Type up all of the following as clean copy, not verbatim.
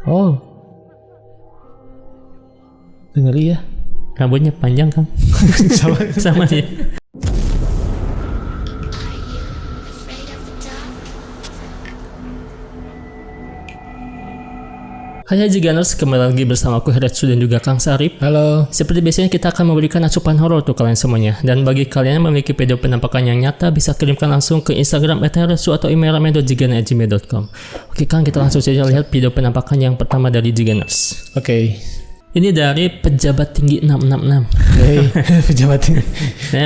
Oh, ngeri ya. Rambutnya panjang kan? Sama ya. Hai Jiganers, kembali lagi bersama aku Heretsu dan juga Kang Sarip. Halo. Seperti biasanya kita akan memberikan asupan horor untuk kalian semuanya. Dan bagi kalian yang memiliki video penampakan yang nyata, bisa kirimkan langsung ke Instagram @heretsu atau email rame.jigan@gmail.com. Oke Kang, kita langsung saja lihat video penampakan yang pertama dari Jiganers. Oke. Ini dari pejabat tinggi 666. Hey, pejabat tinggi.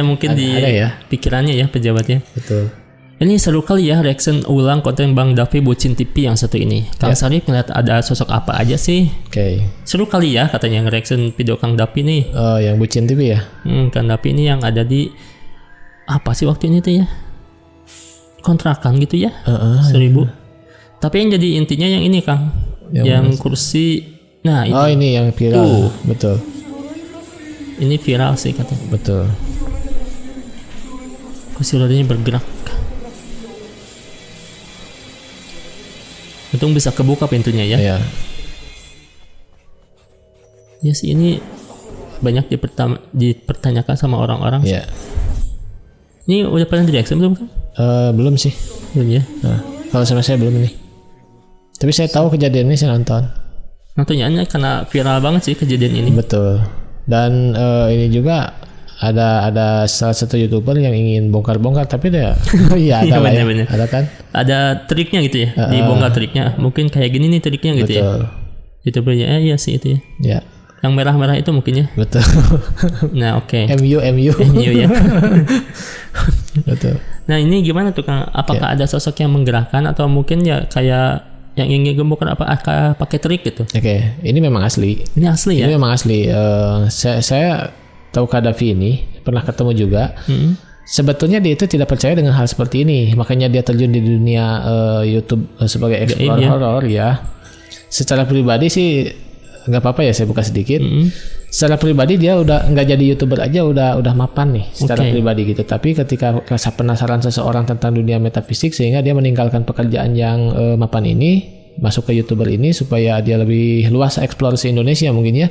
Mungkin ada ya? Pikirannya ya pejabatnya. Betul. Ini seru kali ya reaction ulang konten Bang Davi Bucin TV yang satu ini. Kang Sarip ngeliat ada sosok apa aja sih? Oke. Seru kali ya katanya reaction video Kang Davi nih. Oh, yang Bucin TV ya? Kang Davi ini yang ada di apa sih waktu ini tuh ya? Kontrakan gitu ya? 1000. Tapi yang jadi intinya yang ini Kang. Yang kursi. Nah ini. Oh ini yang viral. Betul. Ini viral sih katanya. Betul. Kursi rodanya bergerak. Untung bisa kebuka pintunya ya. Iya. Ya sih ini banyak dipertanyakan sama orang-orang. Iya. Ini udah pernah di reaction belum kan? Belum sih. Belum ya. Nah, kalau sama saya belum ini. Tapi saya tahu kejadian ini, saya nonton. Nontonnya karena viral banget sih kejadian ini. Betul. Dan ini juga ada salah satu YouTuber yang ingin bongkar-bongkar, tapi dia iya ada lah ya. Bener. Ada kan? Ada triknya gitu ya. Dibongkar triknya. Mungkin kayak gini nih triknya gitu. Betul. Ya. YouTubernya iya sih itu ya. Ya. Yang merah-merah itu mungkin ya. Betul. Nah, oke. MU ya. Betul. Nah, ini gimana tuh Kang? Apakah ada sosok yang menggerakkan atau mungkin ya kayak yang ingin gembokkan apa pakai trik gitu? Oke, ini memang asli. Ini asli ya? Ini memang asli. Saya tahu Kak Davi ini, pernah ketemu juga. Sebetulnya dia itu tidak percaya dengan hal seperti ini, makanya dia terjun di dunia YouTube sebagai explorer horor ya. Secara pribadi sih nggak apa-apa ya, saya buka sedikit. Secara pribadi dia udah nggak jadi YouTuber aja udah mapan nih secara pribadi gitu. Tapi ketika rasa penasaran seseorang tentang dunia metafisik sehingga dia meninggalkan pekerjaan yang mapan ini, masuk ke YouTuber ini supaya dia lebih luas eksplorasi Indonesia mungkin ya.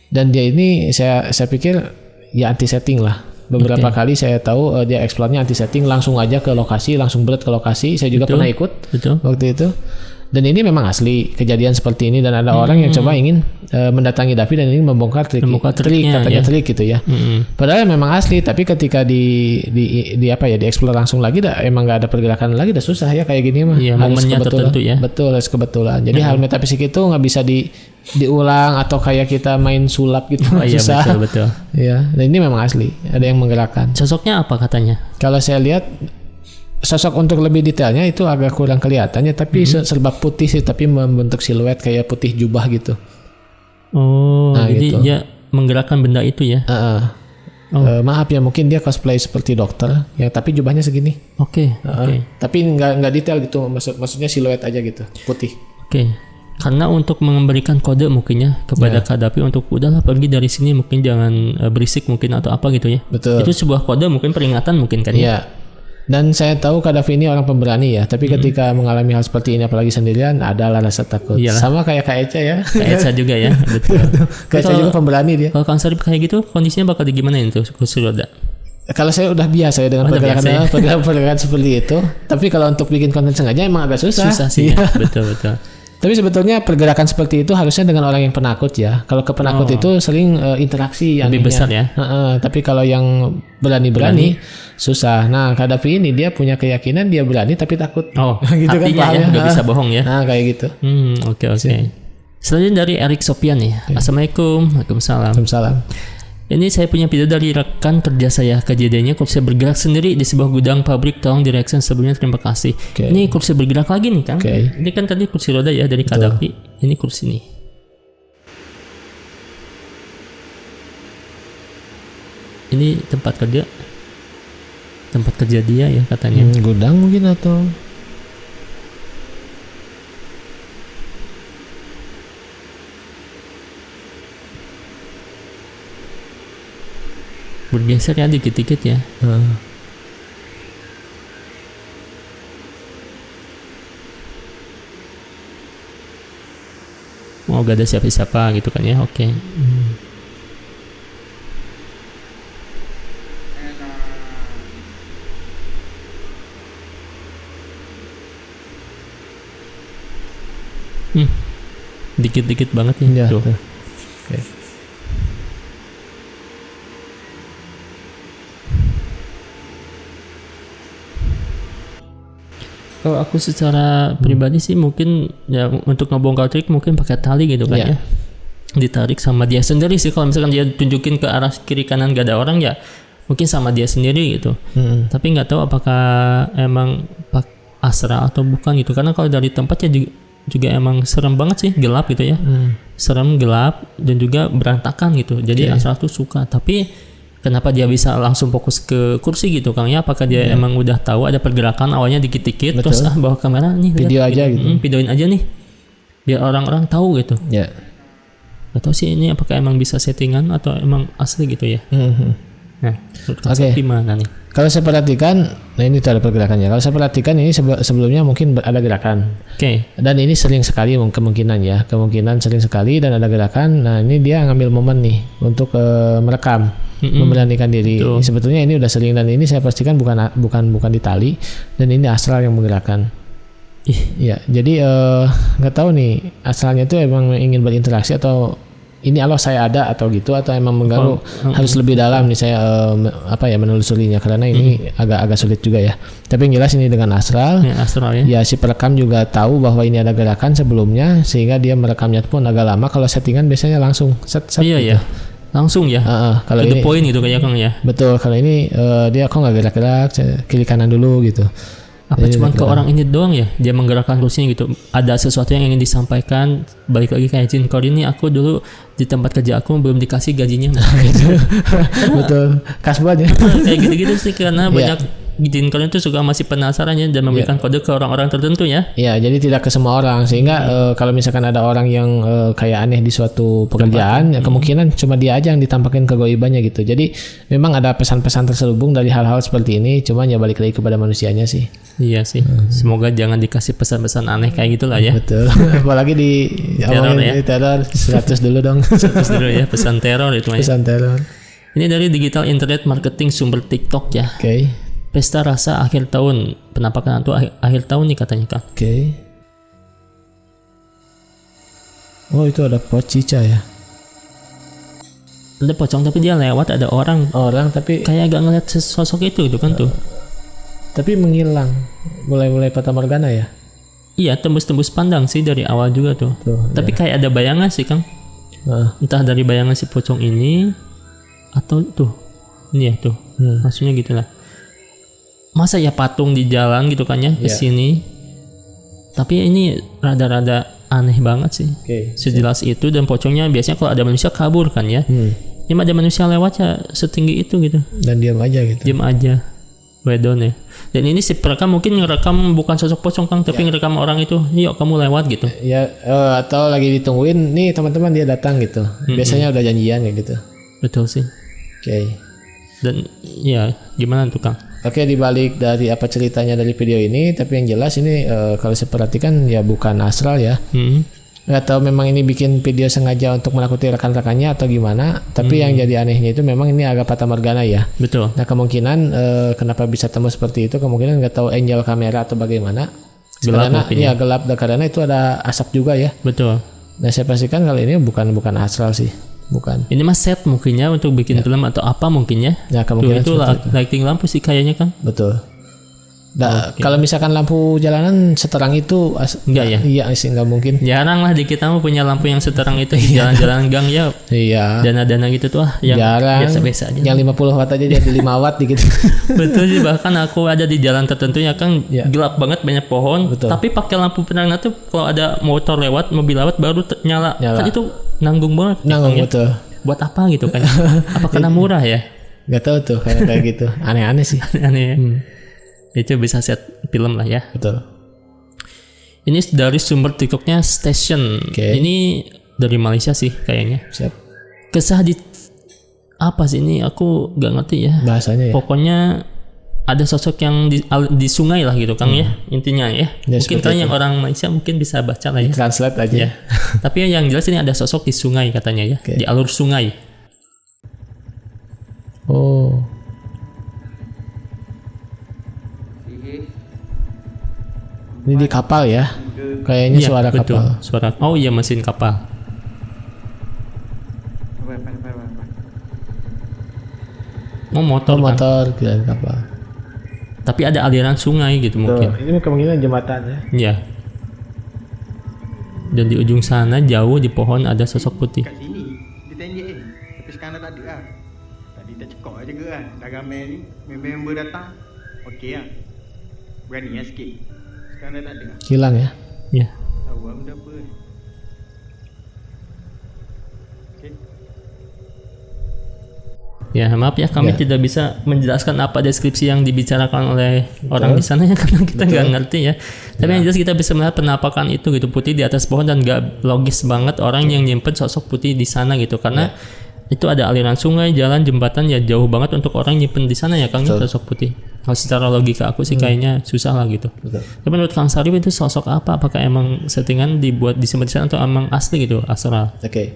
Dan dia ini saya pikir ya anti setting lah. Beberapa kali saya tahu dia eksplornya anti setting, langsung aja ke lokasi, langsung berat ke lokasi. Saya juga pernah ikut waktu itu. Dan ini memang asli kejadian seperti ini, dan ada orang yang coba ingin mendatangi Davi dan ingin membongkar trik katanya trik gitu ya. Padahal memang asli, tapi ketika di dieksplor langsung lagi emang nggak ada pergerakan lagi, udah susah ya kayak gini mah. Iya, momennya tertentu ya. Betul, harus kebetulan. Jadi hal metafisik itu nggak bisa diulang atau kayak kita main sulap gitu. Susah. Iya, betul. Ya, dan ini memang asli. Ada yang menggerakkan. Sosoknya apa katanya? Kalau saya lihat sosok untuk lebih detailnya itu agak kurang kelihatannya, tapi serba putih sih, tapi membentuk siluet kayak putih jubah gitu. Oh, nah, jadi gitu. Dia menggerakkan benda itu ya? Maaf ya, mungkin dia cosplay seperti dokter, ya tapi jubahnya segini. Oke. Tapi nggak detail gitu, maksudnya siluet aja gitu, putih. Oke. Karena untuk memberikan kode mungkin ya kepada Kak Davi untuk udahlah pergi dari sini, mungkin jangan berisik mungkin atau apa gitu ya. Betul. Itu sebuah kode, mungkin peringatan mungkin kan ya. Dan saya tahu Kak Davi ini orang pemberani ya, tapi ketika mengalami hal seperti ini apalagi sendirian, adalah rasa takut. Iyalah. Sama kayak Kak Eca ya. Kak Eca juga ya, betul. Kak Eca juga pemberani dia. Kalau Kang Sarip kayak gitu, kondisinya bakal digimanain tuh kursi roda? Kalau saya udah biasa ya dengan pergerakan seperti itu, tapi kalau untuk bikin konten sengaja emang agak susah. Susah sih ya, betul. Tapi sebetulnya pergerakan seperti itu harusnya dengan orang yang penakut ya. Kalau ke penakut itu sering interaksi yang lebih besar ya. Tapi kalau yang berani susah. Nah, Kak Davi ini dia punya keyakinan dia berani tapi takut. Oh, gitu kan ya, nggak bisa bohong ya. Nah, kayak gitu. Oke. Selanjutnya dari Erik Sopian ya. Assalamualaikum. Waalaikumsalam. Ini saya punya video dari rekan kerja saya. Kejadiannya kursi bergerak sendiri di sebuah gudang pabrik. Tolong di reaction sebelumnya, terima kasih. Ini kursi bergerak lagi nih Kang. Ini kan tadi kursi roda ya dari Kak Davi. Ini kursi nih. Ini tempat kerja dia ya katanya. Gudang mungkin atau bergeser ya dikit-dikit ya. mau gak ada siapa-siapa gitu kan ya. Oke. Dikit-dikit banget ya, tuh. Oke. Kalau aku secara pribadi sih mungkin ya untuk ngebongkar trik mungkin pakai tali gitu kan ya. Ditarik sama dia sendiri sih, kalau misalkan dia tunjukin ke arah kiri kanan gak ada orang ya mungkin sama dia sendiri gitu. Tapi nggak tahu apakah emang asra atau bukan gitu, karena kalau dari tempat ya juga emang serem banget sih, gelap gitu ya. Serem, gelap, dan juga berantakan gitu. Jadi asra tuh suka, tapi kenapa dia bisa langsung fokus ke kursi gitu Kang ya? Apakah dia emang udah tahu ada pergerakan awalnya dikit-dikit, terus bawa kamera nih video lihat, aja gitu. Videoin aja nih biar orang-orang tahu gitu. Gak tahu sih ini apakah emang bisa settingan atau emang asli gitu ya. Nah, gimana nih? Kalau saya perhatikan, nah ini tuh ada pergerakannya. Kalau saya perhatikan ini sebelumnya mungkin ada gerakan. Dan ini sering sekali kemungkinan sering sekali dan ada gerakan. Nah ini dia ngambil momen nih untuk merekam, memberanikan diri. Sebetulnya ini udah sering, dan ini saya pastikan bukan di tali, dan ini astral yang menggerakkan. Ya, jadi nggak tahu nih asalnya itu emang ingin berinteraksi atau ini Allah saya ada atau gitu, atau emang mengganggu. Harus lebih dalam nih saya menelusurinya, karena ini agak sulit juga ya. Tapi yang jelas ini dengan astral. Ya si perekam juga tahu bahwa ini ada gerakan sebelumnya, sehingga dia merekamnya pun agak lama. Kalau settingan biasanya langsung set gitu. Ya langsung ya. Kalau ini point gitu kayak Kang ya. Betul. Kalau ini dia kok nggak gerak-gerak, kiri kanan dulu gitu. Apa cuma ke orang ini doang ya dia menggerakkan kursinya gitu? Ada sesuatu yang ingin disampaikan, balik lagi kayak Jin Korin ini, aku dulu di tempat kerja aku belum dikasih gajinya. Betul, kasbon ya. Kayak gitu-gitu sih, karena banyak Jin Korin itu suka masih penasaran ya, dan memberikan kode ke orang-orang tertentu ya. Iya, jadi tidak ke semua orang, sehingga kalau misalkan ada orang yang kayak aneh di suatu pekerjaan, ya kemungkinan cuma dia aja yang ditampakkan kegoibannya gitu. Jadi memang ada pesan-pesan terselubung dari hal-hal seperti ini, cuman ya balik lagi kepada manusianya sih. Iya sih. Semoga jangan dikasih pesan-pesan aneh kayak gitulah ya. Betul. Apalagi di teror 100 dulu dong. 100 dulu ya, pesan teror itu. Pesan teror. Ini dari Digital Internet Marketing sumber TikTok ya. Pesta rasa akhir tahun, penampakan itu akhir tahun nih katanya Kang. Oh itu ada pocica ya. Ada pocong tapi dia lewat, ada orang tapi kayak gak ngeliat sosok itu kan tuh. Tapi menghilang, mulai Fata Morgana ya. Iya, tembus pandang sih dari awal juga tuh. Tapi kayak ada bayangan sih Kang. Entah dari bayangan si pocong ini atau tuh ini ya tuh. Maksudnya gitulah. Masa ya patung di jalan gitu kan ya ke sini. Tapi ini rada-rada aneh banget sih. Sejelas itu, dan pocongnya biasanya kalau ada manusia kabur kan ya. Ini ada manusia lewat ya setinggi itu gitu. Dan diam aja gitu. Diam aja. Wedon ya. Dan ini si perekam mungkin ngerekam bukan sosok pocong Kang, tapi ngerekam orang itu. Yuk kamu lewat gitu. Ya atau lagi ditungguin nih teman-teman dia datang gitu. Biasanya udah janjian kayak gitu. Betul sih. Dan ya gimana tuh Kang? Dibalik dari apa ceritanya dari video ini, tapi yang jelas ini kalau saya perhatikan ya bukan astral ya. Nggak tahu memang ini bikin video sengaja untuk menakuti rekan-rekannya atau gimana. Tapi yang jadi anehnya itu memang ini agak Fata Morgana ya. Betul. Nah kemungkinan kenapa bisa tembus seperti itu, kemungkinan nggak tahu angle kamera atau bagaimana. Gelap karena gelap, karena itu ada asap juga ya. Betul. Nah saya pastikan kalau ini bukan astral sih. Bukan. Ini mah set mungkinnya untuk bikin film atau apa mungkinnya. Ya kemungkinan itu lighting lampu sih kayaknya Kang. Betul. Kalau misalkan lampu jalanan seterang itu enggak ya? Iya sih, enggak mungkin. Jarang lah di kita punya lampu yang seterang itu di jalan-jalan gang ya. Iya. Dana-dana gitu tuh yang biasa-biasa aja. Yang 50 watt aja jadi 5 watt gitu. Betul sih, bahkan aku ada di jalan tertentu ya Kang, gelap banget, banyak pohon. Betul. Tapi pakai lampu penerangan tuh kalau ada motor lewat, mobil lewat baru nyala. Kan itu nanggung banget. Betul. Buat apa gitu kan? Apa karena murah ya? Gak tahu tuh kayak gitu. Aneh-aneh sih. Aneh ya. Itu bisa set film lah ya. Betul. Ini dari sumber TikToknya Station. Ini dari Malaysia sih kayaknya. Siap. Kesah di apa sih ini? Aku gak ngerti ya. Bahasanya ya. Pokoknya ada sosok yang di sungai lah gitu Kang ya intinya ya. Mungkin kan yang orang Malaysia mungkin bisa baca lah ya. Translate aja. Ya. Tapi yang jelas ini ada sosok di sungai katanya ya, di alur sungai. Oh. Ini di kapal ya? Kayaknya Iya, suara betul. kapal. Suara. Oh iya mesin kapal. Oh motor. Kan? Motor kirain kapal. Tapi ada aliran sungai gitu mungkin. Ini kemungkinan jembatan ya. Iya. Dan di ujung sana jauh di pohon ada sosok putih. Kat sini dia tengok tapi sekarang tak ada lah. Tadi tak cekok aja ke lah. Dah ramai ni member datang. Okey lah. Berani lah sikit. Sekarang dah tak ada lah. Hilang ya. Ya. Tahu lah benda apa. Okey. Ya maaf ya kami tidak bisa menjelaskan apa deskripsi yang dibicarakan oleh orang di sana ya karena kita nggak ngerti ya. Tapi yang jelas kita bisa melihat penampakan itu gitu putih di atas pohon dan nggak logis banget orang yang nyimpen sosok putih di sana gitu karena itu ada aliran sungai, jalan, jembatan ya jauh banget untuk orang nyimpen di sana ya Kang sosok putih. Kalau secara logika aku sih kayaknya susah lah gitu. Tapi menurut Kang Sarip itu sosok apa? Apakah emang settingan dibuat disimpan di sana atau emang asli gitu astral? Oke.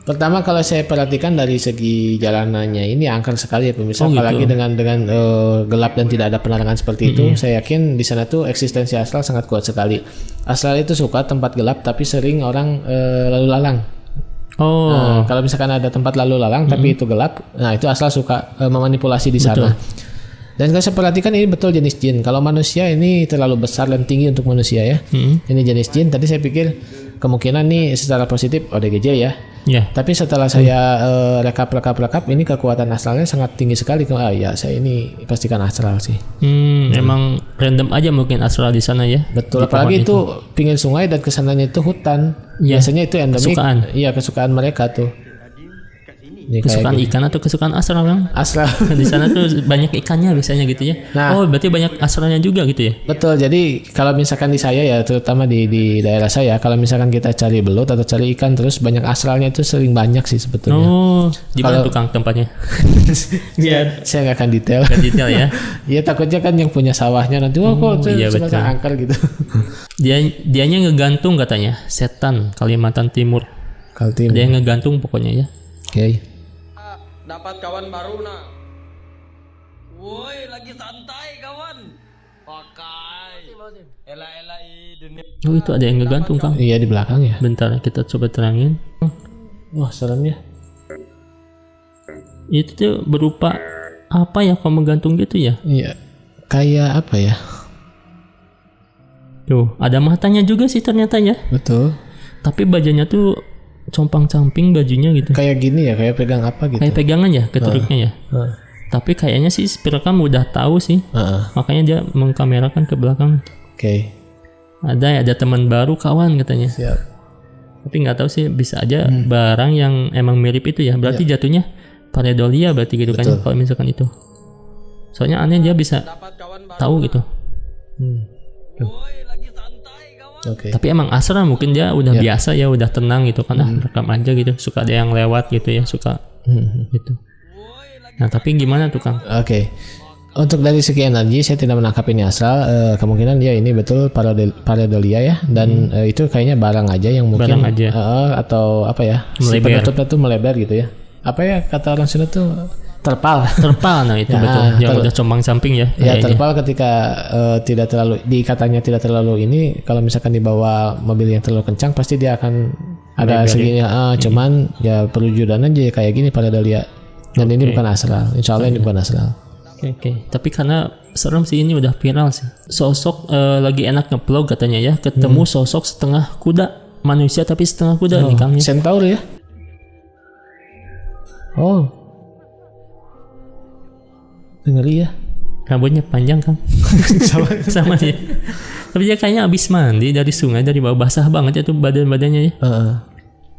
Pertama kalau saya perhatikan dari segi jalanannya ini angker sekali ya pemirsa. Apalagi dengan gelap dan tidak ada penerangan seperti itu, saya yakin di sana tuh eksistensi astral sangat kuat sekali. Astral itu suka tempat gelap tapi sering orang lalu lalang. Nah, kalau misalkan ada tempat lalu lalang tapi itu gelap, nah itu astral suka memanipulasi di sana. Dan kalau saya perhatikan ini betul jenis jin. Kalau manusia ini terlalu besar dan tinggi untuk manusia ya. Ini jenis jin. Tadi saya pikir kemungkinan nih secara positif ODGJ ya. Ya. Tapi setelah saya rekap ini kekuatan astralnya sangat tinggi sekali. Ya saya ini pastikan astral sih. Emang random aja mungkin astral di sana ya. Betul. Apalagi itu pinggir sungai dan kesananya itu hutan. Biasanya itu endemik. Iya kesukaan mereka tuh. Kesukaan ikan atau kesukaan astral Bang? Astral. Di sana tuh banyak ikannya biasanya gitu ya. Nah, berarti banyak astralnya juga gitu ya? Betul. Jadi kalau misalkan di saya ya, terutama di daerah saya, kalau misalkan kita cari belut atau cari ikan terus banyak astralnya itu sering banyak sih sebetulnya. Di mana tukang tempatnya? Saya nggak akan detail. Nggak detail ya? Iya takutnya kan yang punya sawahnya nanti kok semacam angker gitu. Dianya ngegantung katanya setan Kalimantan Timur. Ada yang ngegantung pokoknya ya. Oke. Dapat kawan baru nak. Woi, lagi santai kawan. Pakai. Ela dunia. Oh itu ada yang ngegantung Kang. Iya di belakang ya. Bentar kita coba terangin. Wah serem ya. Itu tuh berupa apa ya kalau menggantung gitu ya? Iya. Kayak apa ya? Tuh ada matanya juga sih ternyata ya. Betul. Tapi bajunya tuh compang-camping bajunya gitu. Kayak gini ya, kayak pegang apa gitu. Kayak pegangan ya, keturuknya ya. Tapi kayaknya sih Spirekam udah tahu sih. Makanya dia mengkamerakan ke belakang. Oke. Ada teman baru kawan katanya. Siap. Tapi nggak tahu sih bisa aja barang yang emang mirip itu ya. Berarti jatuhnya pareidolia berarti gitu. Betul. Kan kalau misalkan itu. Soalnya aneh dia bisa tahu gitu. Okay. Tapi emang astral mungkin dia udah biasa ya, udah tenang gitu kan, rekam aja gitu. Suka ada yang lewat gitu ya, suka gitu. Nah tapi gimana tuh Kang? Oke. Untuk dari segi energi saya tidak menangkap ini astral. Kemungkinan dia ini betul pareidolia ya, dan itu kayaknya barang aja yang mungkin atau apa ya? Si penutupnya tuh melebar gitu ya. Apa ya kata orang Sunda tuh? Terpal. Nah itu betul. Yang udah compang-camping ya. Ya terpal ketika tidak terlalu diikatannya tidak terlalu ini. Kalau misalkan dibawa mobil yang terlalu kencang pasti dia akan ada segini. Cuman ya perwujudan aja kayak gini pareidolia. Dan ini bukan astral. Insya Allah ini bukan astral. Oke. Tapi karena serem sih ini udah viral sih. Sosok lagi enak nge-vlog katanya ya. Ketemu sosok setengah kuda. Manusia tapi setengah kuda nih Kang. Centaur ya? Oh. Ngeri ya. Rambutnya panjang Kang. sama ya. Tapi dia kayaknya abis mandi dari sungai, dari bawah basah banget ya tuh badannya ya.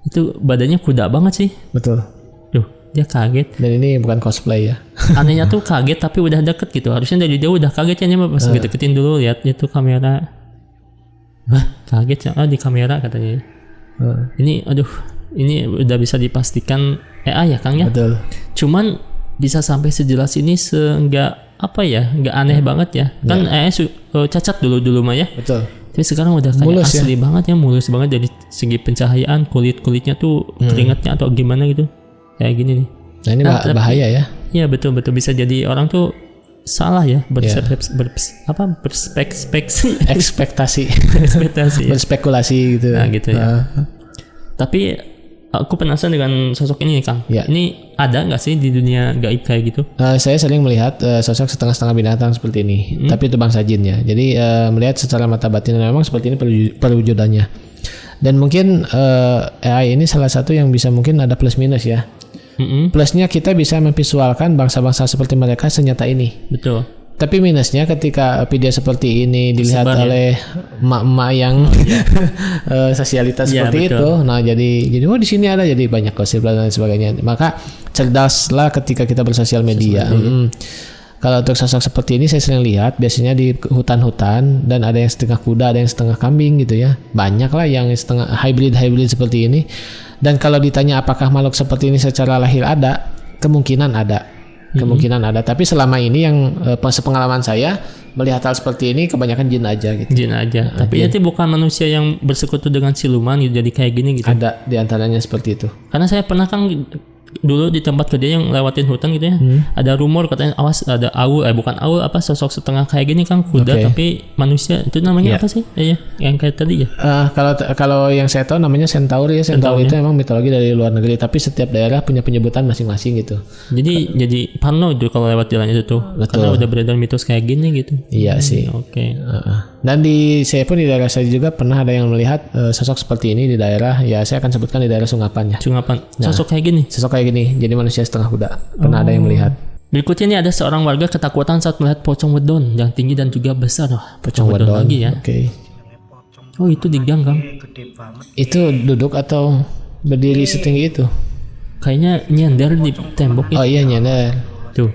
Itu badannya kuda banget sih. Betul. Duh, dia kaget. Dan ini bukan cosplay ya. Anehnya tuh kaget tapi udah deket gitu. Harusnya dari dia udah kaget ya, pas deketin dulu lihat itu kamera. Wah, kaget ya. Di kamera katanya. Ini aduh, ini udah bisa dipastikan ya Kang ya. Betul. Cuman bisa sampai sejelas ini seenggak apa ya, nggak aneh banget ya. Kan cacat dulu mah ya. Betul. Tapi sekarang udah kayak mulus asli banget ya, mulus banget dari segi pencahayaan, kulitnya tuh keringatnya atau gimana gitu. Kayak gini nih. Nah ini bahaya ya. Iya betul bisa jadi orang tuh salah ya ekspektasi ya. berspekulasi gitu. Nah gitu ya. Tapi aku penasaran dengan sosok ini nih Kang. Ya. Ini ada nggak sih di dunia gaib kayak gitu? Saya sering melihat sosok setengah-setengah binatang seperti ini, tapi itu bangsa jin ya. Jadi melihat secara mata batin memang seperti ini perwujudannya. Dan mungkin AI ini salah satu yang bisa mungkin ada plus minus ya. Plusnya kita bisa memvisualkan bangsa-bangsa seperti mereka senyata ini. Betul. Tapi minusnya ketika video seperti ini dilihat oleh emak-emak yang sosialitas seperti itu, nah jadi di sini ada, jadi banyak gosip dan sebagainya. Maka cerdaslah ketika kita bersosial media. Kalau untuk sosok seperti ini saya sering lihat biasanya di hutan-hutan, dan ada yang setengah kuda, ada yang setengah kambing gitu ya. Banyak lah yang setengah hybrid seperti ini. Dan kalau ditanya apakah makhluk seperti ini secara lahir ada, kemungkinan ada. Tapi selama ini yang sepengalaman saya melihat hal seperti ini kebanyakan jin aja gitu. Tapi itu bukan manusia yang bersekutu dengan siluman gitu, jadi kayak gini gitu. Ada di antaranya seperti itu. Karena saya pernah kan dulu di tempat kerja yang lewatin hutan gitu ya, ada rumor katanya awas ada sosok setengah kayak gini kan kuda tapi manusia, itu namanya apa sih? Yang kayak tadi ya. Kalau yang saya tahu namanya Centauri ya. Centauri itu memang mitologi dari luar negeri, tapi setiap daerah punya penyebutan masing-masing gitu. Jadi parno itu kalau lewat jalan itu tuh. Betul. Karena udah beredar mitos kayak gini gitu. Iya sih. Oke. Dan saya pun di daerah saya juga pernah ada yang melihat sosok seperti ini di daerah, ya saya akan sebutkan di daerah Sungapan ya. Sosok kayak gini, jadi manusia setengah kuda. Pernah ada yang melihat. Berikutnya ini ada seorang warga ketakutan saat melihat pocong wedon yang tinggi dan juga besar. Pocong wedon lagi ya. Oke. Oh itu di gang Kang. Itu duduk atau berdiri setinggi itu? Kayaknya nyender di tembok ya. Oh iya nyender. Tuh.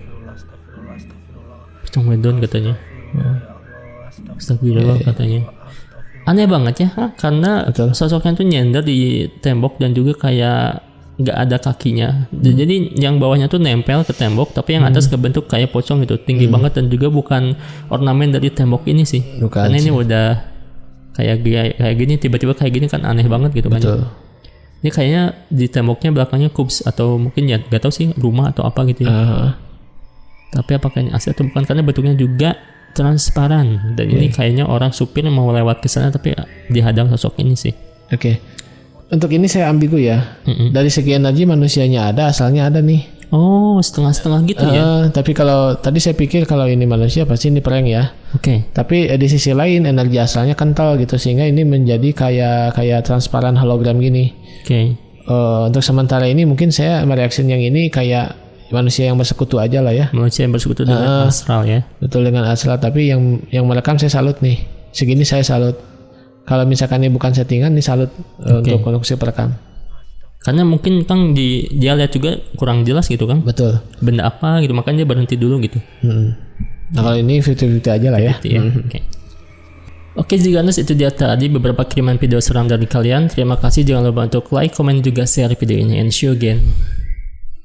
Pocong wedon katanya. Astagfirullah katanya. Aneh banget ya, karena sosoknya tuh nyender di tembok dan juga kayak nggak ada kakinya. Jadi yang bawahnya tuh nempel ke tembok, tapi yang atas kebentuk kayak pocong gitu, tinggi banget, dan juga bukan ornamen dari tembok ini sih. Karena ini udah kayak gini, tiba-tiba kayak gini kan aneh banget gitu kan. Ini kayaknya di temboknya belakangnya kubs atau mungkin ya nggak tahu sih rumah atau apa gitu ya. Tapi apakah ini asli atau bukan, karena bentuknya juga transparan, dan ini kayaknya orang supir mau lewat ke sana tapi dihadang sosok ini sih. Oke. Untuk ini saya ambigu ya. Dari segi energi manusianya ada, asalnya ada nih. Oh, setengah-setengah gitu ya. Tapi kalau tadi saya pikir kalau ini manusia pasti ini prank ya. Oke. Tapi di sisi lain energi asalnya kental gitu, sehingga ini menjadi kayak transparan hologram gini. Oke. Untuk sementara ini mungkin saya mereaksi yang ini kayak manusia yang bersekutu aja lah ya. Manusia yang bersekutu dengan astral ya. Betul, dengan astral. Tapi yang merekam saya salut nih. Segini saya salut. Kalau misalkan ini bukan settingan, ini salut untuk konstruksi perekam. Karena mungkin Kang dia lihat juga kurang jelas gitu kan. Betul. Benda apa gitu, makanya dia berhenti dulu gitu. Nah kalau ini 50-50 aja lah ya. Oke, Ziganus, itu dia tadi beberapa kiriman video seram dari kalian. Terima kasih, jangan lupa untuk like, komen, juga share video ini, and see you again.